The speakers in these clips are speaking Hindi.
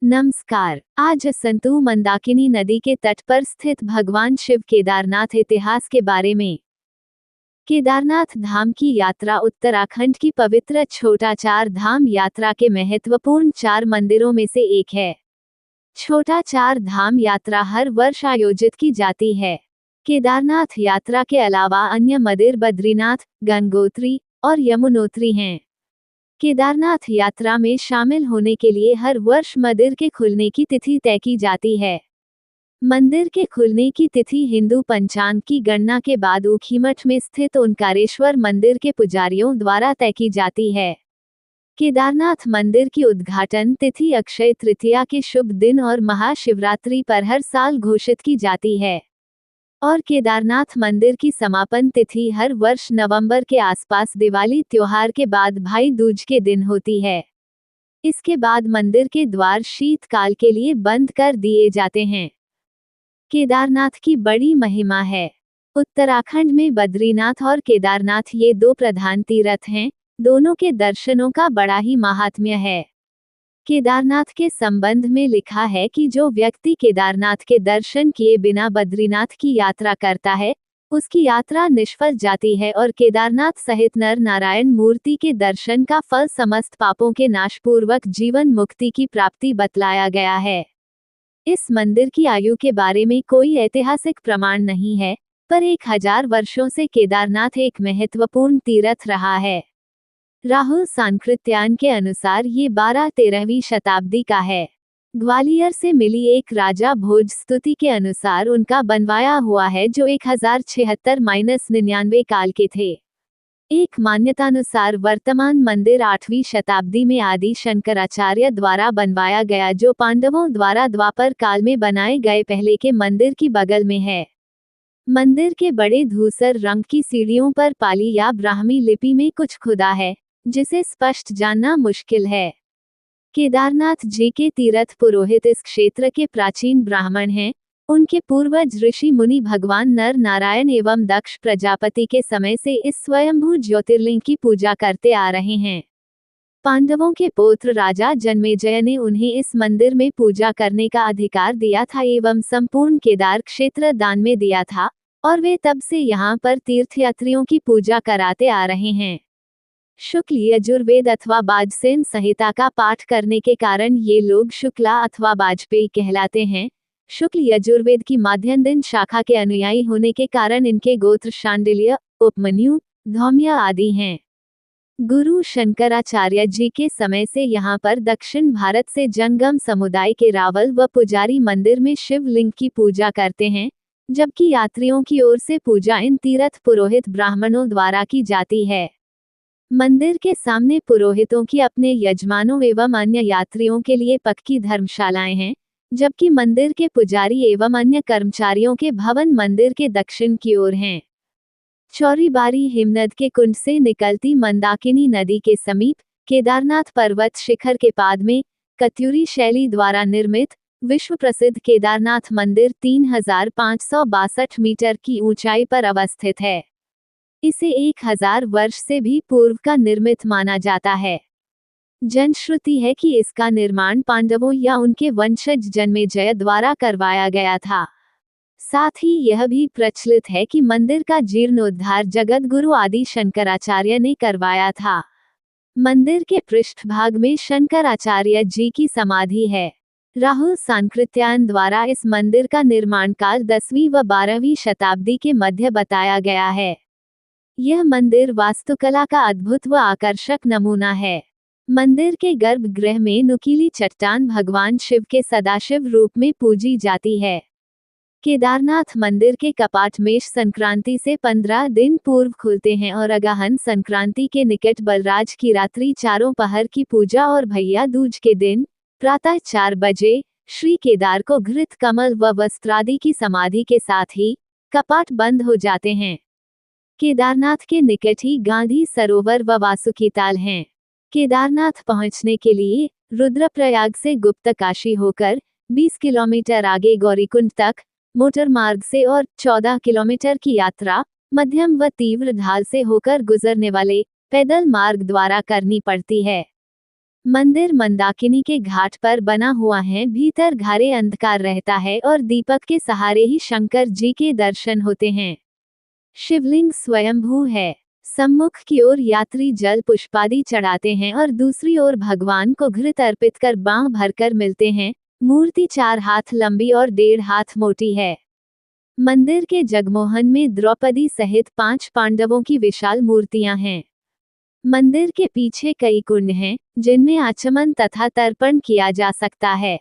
नमस्कार। आज संतू मंदाकिनी नदी के तट पर स्थित भगवान शिव केदारनाथ इतिहास के बारे में। केदारनाथ धाम की यात्रा उत्तराखंड की पवित्र छोटा चार धाम यात्रा के महत्वपूर्ण 4 मंदिरों में से एक है। छोटा चार धाम यात्रा हर वर्ष आयोजित की जाती है। केदारनाथ यात्रा के अलावा अन्य मंदिर बद्रीनाथ, गंगोत्री और यमुनोत्री हैं। केदारनाथ यात्रा में शामिल होने के लिए हर वर्ष मंदिर के खुलने की तिथि तय की जाती है। मंदिर के खुलने की तिथि हिंदू पंचांग की गणना के बाद ऊखीमठ में स्थित ओंकारेश्वर मंदिर के पुजारियों द्वारा तय की जाती है। केदारनाथ मंदिर की उद्घाटन तिथि अक्षय तृतीया के शुभ दिन और महाशिवरात्रि पर हर साल घोषित की जाती है और केदारनाथ मंदिर की समापन तिथि हर वर्ष नवंबर के आसपास दिवाली त्योहार के बाद भाई दूज के दिन होती है। इसके बाद मंदिर के द्वार शीतकाल के लिए बंद कर दिए जाते हैं। केदारनाथ की बड़ी महिमा है। उत्तराखंड में बद्रीनाथ और केदारनाथ ये 2 प्रधान तीर्थ हैं। दोनों के दर्शनों का बड़ा ही महात्म्य है। केदारनाथ के संबंध में लिखा है कि जो व्यक्ति केदारनाथ के दर्शन किए बिना बद्रीनाथ की यात्रा करता है, उसकी यात्रा निष्फल जाती है और केदारनाथ सहित नर नारायण मूर्ति के दर्शन का फल समस्त पापों के नाशपूर्वक जीवन मुक्ति की प्राप्ति बतलाया गया है। इस मंदिर की आयु के बारे में कोई ऐतिहासिक प्रमाण नहीं है, पर 1000 वर्षों से केदारनाथ एक महत्वपूर्ण तीर्थ रहा है। राहुल सांकृत्यायन के अनुसार ये 12-13वीं शताब्दी का है। ग्वालियर से मिली एक राजा भोज स्तुति के अनुसार उनका बनवाया हुआ है, जो 1076-99 काल के थे। एक मान्यतानुसार वर्तमान मंदिर 8वीं शताब्दी में आदि शंकराचार्य द्वारा बनवाया गया, जो पांडवों द्वारा द्वापर काल में बनाए गए पहले के मंदिर की बगल में है। मंदिर के बड़े धूसर रंग की सीढ़ियों पर पाली या ब्राह्मी लिपि में कुछ खुदा है, जिसे स्पष्ट जानना मुश्किल है। केदारनाथ जी के तीर्थ पुरोहित इस क्षेत्र के प्राचीन ब्राह्मण हैं। उनके पूर्वज ऋषि मुनि भगवान नर नारायण एवं दक्ष प्रजापति के समय से इस स्वयंभू ज्योतिर्लिंग की पूजा करते आ रहे हैं। पांडवों के पौत्र राजा जन्मेजय ने उन्हें इस मंदिर में पूजा करने का अधिकार दिया था एवं संपूर्ण केदार क्षेत्र दान में दिया था, और वे तब से यहाँ पर तीर्थयात्रियों की पूजा कराते आ रहे हैं। शुक्ल यजुर्वेद अथवा वाजसेन संहिता का पाठ करने के कारण ये लोग शुक्ला अथवा वाजपेयी कहलाते हैं। शुक्ल यजुर्वेद की माध्यन्दिन शाखा के अनुयायी होने के कारण इनके गोत्र शांडिल्य, उपमन्यु, धौम्य आदि हैं। गुरु शंकराचार्य जी के समय से यहाँ पर दक्षिण भारत से जंगम समुदाय के रावल व पुजारी मंदिर में शिवलिंग की पूजा करते हैं, जबकि यात्रियों की ओर से पूजा इन तीर्थ पुरोहित ब्राह्मणों द्वारा की जाती है। मंदिर के सामने पुरोहितों की अपने यजमानों एवं अन्य यात्रियों के लिए पक्की धर्मशालाएं हैं, जबकि मंदिर के पुजारी एवं अन्य कर्मचारियों के भवन मंदिर के दक्षिण की ओर हैं। चौरीबारी हिमनद के कुंड से निकलती मंदाकिनी नदी के समीप केदारनाथ पर्वत शिखर के पाद में कत्यूरी शैली द्वारा निर्मित विश्व प्रसिद्ध केदारनाथ मंदिर 3562 मीटर की ऊंचाई पर अवस्थित है। इसे 1000 वर्ष से भी पूर्व का निर्मित माना जाता है। जनश्रुति है कि इसका निर्माण पांडवों या उनके वंशज जन्मेजय द्वारा करवाया गया था। साथ ही यह भी प्रचलित है कि मंदिर का जीर्णोद्धार जगत गुरु आदि शंकराचार्य ने करवाया था। मंदिर के पृष्ठभाग में शंकराचार्य जी की समाधि है। राहुल सांकृत्यायन द्वारा इस मंदिर का निर्माण काल 10वीं व 12वीं शताब्दी के मध्य बताया गया है। यह मंदिर वास्तुकला का अद्भुत व आकर्षक नमूना है। मंदिर के गर्भगृह में नुकीली चट्टान भगवान शिव के सदाशिव रूप में पूजी जाती है। केदारनाथ मंदिर के कपाट मेष संक्रांति से 15 दिन पूर्व खुलते हैं और अगहन संक्रांति के निकट बलराज की रात्रि चारों पहर की पूजा और भैया दूज के दिन प्रातः 4 बजे श्री केदार को घृत कमल व वस्त्रादि की समाधि के साथ ही कपाट बंद हो जाते हैं। केदारनाथ के निकट ही गांधी सरोवर व वासुकी ताल हैं। केदारनाथ पहुंचने के लिए रुद्रप्रयाग से गुप्तकाशी होकर 20 किलोमीटर आगे गौरीकुंड तक मोटर मार्ग से और 14 किलोमीटर की यात्रा मध्यम व तीव्र ढाल से होकर गुजरने वाले पैदल मार्ग द्वारा करनी पड़ती है। मंदिर मंदाकिनी के घाट पर बना हुआ है, भीतर घारे अंधकार रहता है और दीपक के सहारे ही शंकर जी के दर्शन होते हैं। शिवलिंग स्वयंभू है। सम्मुख की ओर यात्री जल पुष्पादि चढ़ाते हैं और दूसरी ओर भगवान को घृत अर्पित कर बांह भरकर मिलते हैं। मूर्ति 4 हाथ लंबी और 1.5 हाथ मोटी है। मंदिर के जगमोहन में द्रौपदी सहित 5 पांडवों की विशाल मूर्तियां हैं। मंदिर के पीछे कई कुंड हैं, जिनमें आचमन तथा तर्पण किया जा सकता है।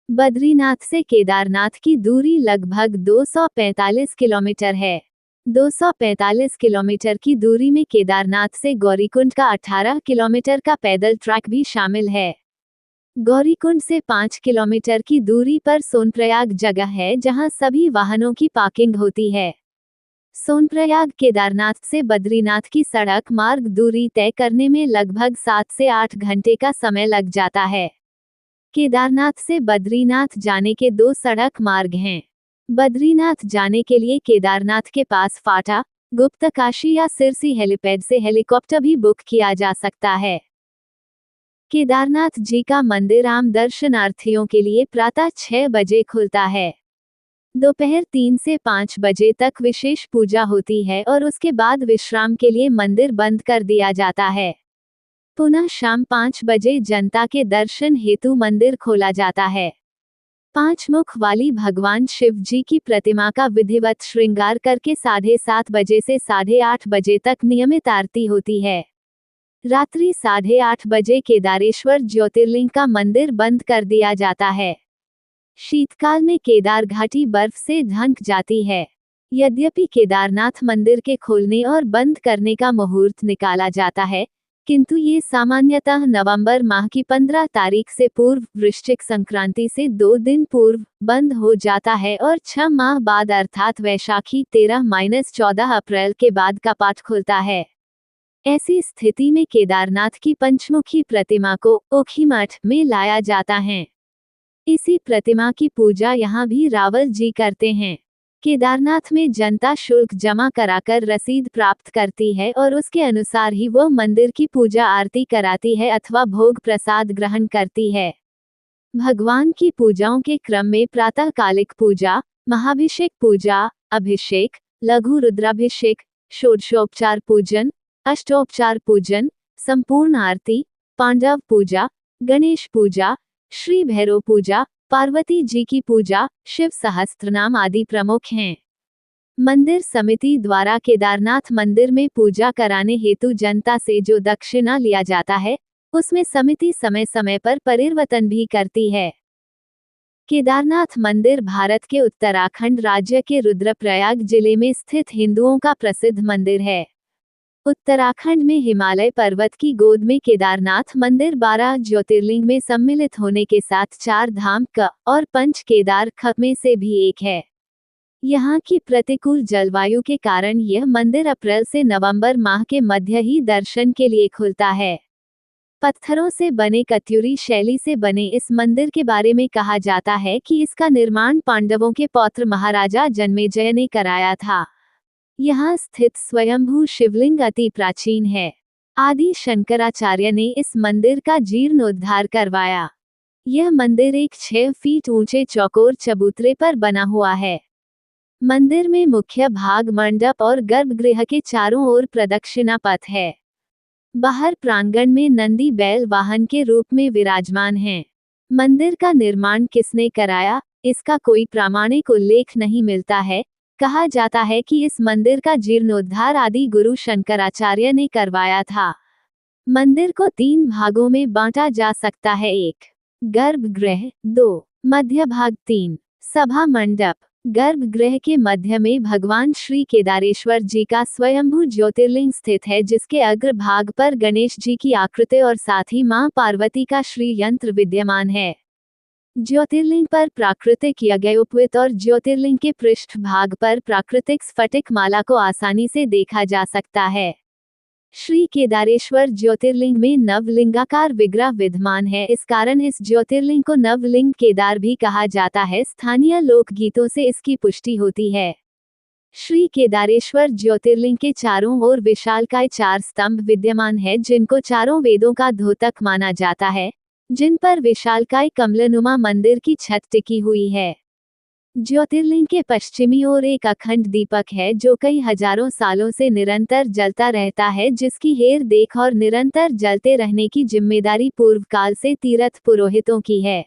बद्रीनाथ से केदारनाथ की दूरी लगभग 245 किलोमीटर है। 245 किलोमीटर की दूरी में केदारनाथ से गौरीकुंड का 18 किलोमीटर का पैदल ट्रैक भी शामिल है। गौरीकुंड से 5 किलोमीटर की दूरी पर सोनप्रयाग जगह है, जहां सभी वाहनों की पार्किंग होती है। सोनप्रयाग केदारनाथ से बद्रीनाथ की सड़क मार्ग दूरी तय करने में लगभग 7 से 8 घंटे का समय लग जाता है। केदारनाथ से बद्रीनाथ जाने के 2 सड़क मार्ग हैं। बद्रीनाथ जाने के लिए केदारनाथ के पास फाटा, गुप्तकाशी या सिरसी हेलीपैड से हेलीकॉप्टर भी बुक किया जा सकता है। केदारनाथ जी का मंदिर आम दर्शनार्थियों के लिए प्रातः 6 बजे खुलता है। दोपहर 3 से 5 बजे तक विशेष पूजा होती है और उसके बाद विश्राम के लिए मंदिर बंद कर दिया जाता है। पुनः शाम 5 बजे जनता के दर्शन हेतु मंदिर खोला जाता है। 5 मुख वाली भगवान शिव जी की प्रतिमा का विधिवत श्रृंगार करके 7:30 बजे से 8:30 बजे तक नियमित आरती होती है। रात्रि 8:30 बजे केदारेश्वर ज्योतिर्लिंग का मंदिर बंद कर दिया जाता है। शीतकाल में केदार घाटी बर्फ से ढंक जाती है। यद्यपि केदारनाथ मंदिर के खोलने और बंद करने का मुहूर्त निकाला जाता है, किंतु ये सामान्यतः नवंबर माह की 15 तारीख से पूर्व वृश्चिक संक्रांति से 2 दिन पूर्व बंद हो जाता है और 6 माह बाद अर्थात वैशाखी 13-14 अप्रैल के बाद कपाट खुलता है। ऐसी स्थिति में केदारनाथ की पंचमुखी प्रतिमा को ओखीमठ में लाया जाता है। इसी प्रतिमा की पूजा यहाँ भी रावल जी करते हैं। केदारनाथ में जनता शुल्क जमा कराकर रसीद प्राप्त करती है और उसके अनुसार ही वो मंदिर की पूजा आरती कराती है अथवा भोग प्रसाद ग्रहण करती है। भगवान की पूजाओं के क्रम में प्रातःकालिक पूजा, महाभिषेक पूजा, अभिषेक, लघु रुद्राभिषेक, षोडशोपचार पूजन, अष्टोपचार पूजन, संपूर्ण आरती, पांडव पूजा, गणेश पूजा, श्री भैरव पूजा, पार्वती जी की पूजा, शिव सहस्त्रनाम आदि प्रमुख हैं। मंदिर समिति द्वारा केदारनाथ मंदिर में पूजा कराने हेतु जनता से जो दक्षिणा लिया जाता है, उसमें समिति समय समय पर परिवर्तन भी करती है। केदारनाथ मंदिर भारत के उत्तराखंड राज्य के रुद्रप्रयाग जिले में स्थित हिंदुओं का प्रसिद्ध मंदिर है। उत्तराखंड में हिमालय पर्वत की गोद में केदारनाथ मंदिर 12 ज्योतिर्लिंग में सम्मिलित होने के साथ 4 धाम क और पंच केदार ख में से भी एक है। यहाँ की प्रतिकूल जलवायु के कारण यह मंदिर अप्रैल से नवंबर माह के मध्य ही दर्शन के लिए खुलता है। पत्थरों से बने कत्यूरी शैली से बने इस मंदिर के बारे में कहा जाता है कि इसका निर्माण पांडवों के पौत्र महाराजा जन्मेजय ने कराया था। यहाँ स्थित स्वयंभू शिवलिंग अति प्राचीन है। आदि शंकराचार्य ने इस मंदिर का जीर्णोद्धार करवाया। यह मंदिर एक 6 फीट ऊंचे चौकोर चबूतरे पर बना हुआ है। मंदिर में मुख्य भाग मंडप और गर्भगृह के चारों ओर प्रदक्षिणा पथ है। बाहर प्रांगण में नंदी बैल वाहन के रूप में विराजमान हैं। मंदिर का निर्माण किसने कराया, इसका कोई प्रामाणिक उल्लेख नहीं मिलता है। कहा जाता है कि इस मंदिर का जीर्णोद्धार आदि गुरु शंकराचार्य ने करवाया था। मंदिर को 3 भागों में बांटा जा सकता है। 1 गर्भगृह, 2 मध्य भाग, 3 सभा मंडप। गर्भगृह के मध्य में भगवान श्री केदारेश्वर जी का स्वयंभू ज्योतिर्लिंग स्थित है, जिसके अग्रभाग पर गणेश जी की आकृति और साथ ही मां पार्वती का श्री यंत्र विद्यमान है। ज्योतिर्लिंग पर प्राकृतिक यज्ञोपवीत और ज्योतिर्लिंग के पृष्ठ भाग पर प्राकृतिक स्फटिक माला को आसानी से देखा जा सकता है। श्री केदारेश्वर ज्योतिर्लिंग में नवलिंगाकार विग्रह विद्यमान है। इस कारण इस ज्योतिर्लिंग को नवलिंग केदार भी कहा जाता है। स्थानीय लोकगीतों से इसकी पुष्टि होती है। श्री केदारेश्वर ज्योतिर्लिंग के चारों ओर विशालकाय 4 स्तंभ विद्यमान है, जिनको चारों वेदों का द्योतक माना जाता है, जिन पर विशालकाय कमलनुमा मंदिर की छत टिकी हुई है। ज्योतिर्लिंग के पश्चिमी ओर एक अखंड दीपक है, जो कई हजारों सालों से निरंतर जलता रहता है, जिसकी हेर देख और निरंतर जलते रहने की जिम्मेदारी पूर्व काल से तीर्थ पुरोहितों की है।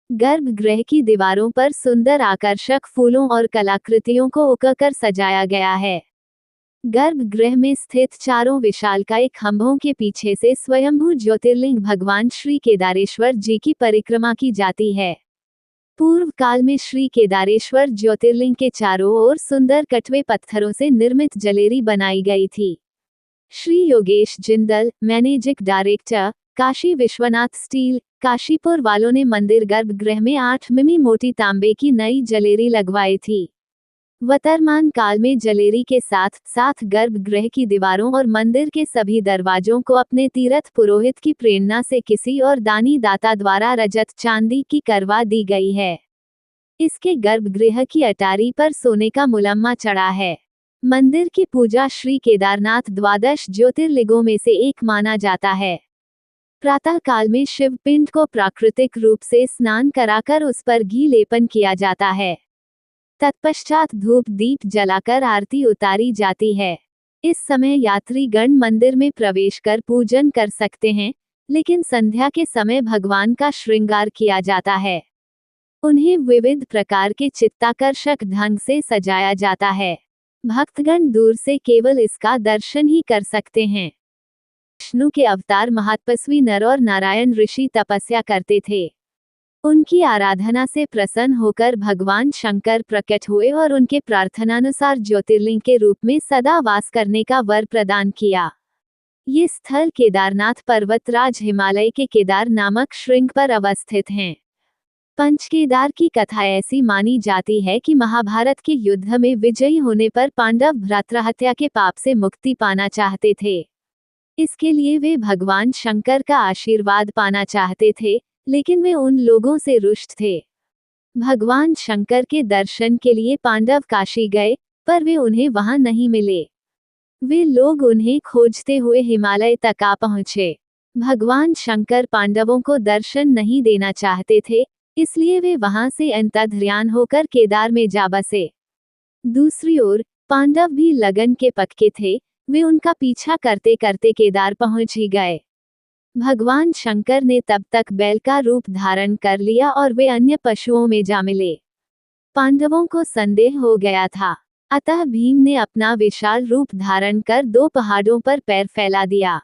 गर्भगृह की दीवारों पर सुंदर आकर्षक फूलों और कलाकृतियों को उककर सजाया गया है। गर्भगृह में स्थित चारों विशालकाय खंभों के पीछे से स्वयंभू ज्योतिर्लिंग भगवान श्री केदारेश्वर जी की परिक्रमा की जाती है। पूर्व काल में श्री केदारेश्वर ज्योतिर्लिंग के चारों ओर सुंदर कटवे पत्थरों से निर्मित जलेरी बनाई गई थी। Shri Yogesh Jindal, managing director, Kashi Vishwanath steel, Kashipur वालों ने मंदिर गर्भगृह में 8 मिमी मोटी तांबे की नई जलेरी लगवाई थी। वर्तमान काल में जलेरी के साथ साथ गर्भगृह की दीवारों और मंदिर के सभी दरवाजों को अपने तीर्थ पुरोहित की प्रेरणा से किसी और दानी दाता द्वारा रजत चांदी की करवा दी गई है। इसके गर्भगृह की अटारी पर सोने का मुलम्मा चढ़ा है। मंदिर की पूजा श्री केदारनाथ द्वादश ज्योतिर्लिंगों में से एक माना जाता है। प्रातः काल में शिव पिंड को प्राकृतिक रूप से स्नान कराकर उस पर घी लेपन किया जाता है। तत्पश्चात धूप दीप जलाकर आरती उतारी जाती है। इस समय यात्रीगण मंदिर में प्रवेश कर पूजन कर सकते हैं, लेकिन संध्या के समय भगवान का श्रृंगार किया जाता है। उन्हें विविध प्रकार के चित्ताकर्षक ढंग से सजाया जाता है। भक्तगण दूर से केवल इसका दर्शन ही कर सकते हैं। विष्णु के अवतार महातपस्वी नर और नारायण ऋषि तपस्या करते थे। उनकी आराधना से प्रसन्न होकर भगवान शंकर प्रकट हुए और उनके प्रार्थनानुसार ज्योतिर्लिंग के रूप में सदा वास करने का वर प्रदान किया। ये स्थल केदारनाथ पर्वतराज हिमालय के केदार नामक श्रृंग पर अवस्थित हैं। पंचकेदार की कथा ऐसी मानी जाती है कि महाभारत के युद्ध में विजयी होने पर पांडव भ्रातृहत्या के पाप से मुक्ति पाना चाहते थे। इसके लिए वे भगवान शंकर का आशीर्वाद पाना चाहते थे, लेकिन वे उन लोगों से रुष्ट थे। भगवान शंकर के दर्शन के लिए पांडव काशी गए, पर वे उन्हें वहां नहीं मिले। वे लोग उन्हें खोजते हुए हिमालय तक आ पहुंचे। भगवान शंकर पांडवों को दर्शन नहीं देना चाहते थे, इसलिए वे वहां से अंतर्ध्यान होकर केदार में जा बसे। दूसरी ओर पांडव भी लगन के पक्के थे, वे उनका पीछा करते करते केदार पहुंच ही गए। भगवान शंकर ने तब तक बैल का रूप धारण कर लिया और वे अन्य पशुओं में जा मिले। पांडवों को संदेह हो गया था, अतः भीम ने अपना विशाल रूप धारण कर 2 पहाड़ों पर पैर फैला दिया।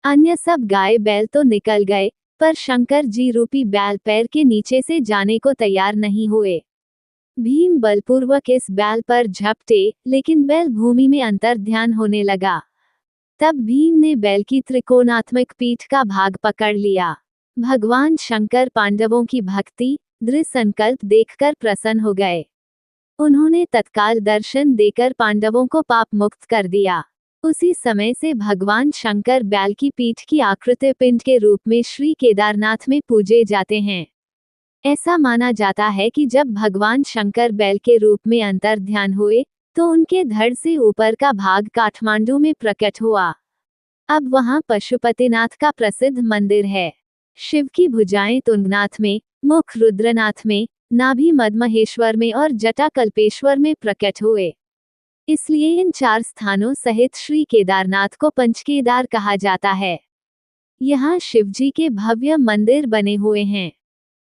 अन्य सब गाय बैल तो निकल गए, पर शंकर जी रूपी बैल पैर के नीचे से जाने को तैयार नहीं हुए। भीम बलपूर्वक इस बैल पर झपटे, लेकिन बैल भूमि में अंतर्ध्यान होने लगा। तब भीम ने बैल की त्रिकोणात्मक पीठ का भाग पकड़ लिया। भगवान शंकर पांडवों की भक्ति, दृढ़ संकल्प देखकर प्रसन्न हो गए। उन्होंने तत्काल दर्शन देकर पांडवों को पाप मुक्त कर दिया। उसी समय से भगवान शंकर बैल की पीठ की आकृति पिंड के रूप में श्री केदारनाथ में पूजे जाते हैं। ऐसा माना जाता है कि जब भगवान शंकर बैल के रूप में अंतर्ध्यान हुए, तो उनके धड़ से ऊपर का भाग काठमांडू में प्रकट हुआ। अब वहां पशुपतिनाथ का प्रसिद्ध मंदिर है। शिव की भुजाएं तुंगनाथ में, मुख रुद्रनाथ में, नाभि मदमहेश्वर में और जटा कल्पेश्वर में प्रकट हुए। इसलिए इन 4 स्थानों सहित श्री केदारनाथ को पंचकेदार कहा जाता है। यहाँ शिवजी के भव्य मंदिर बने हुए हैं।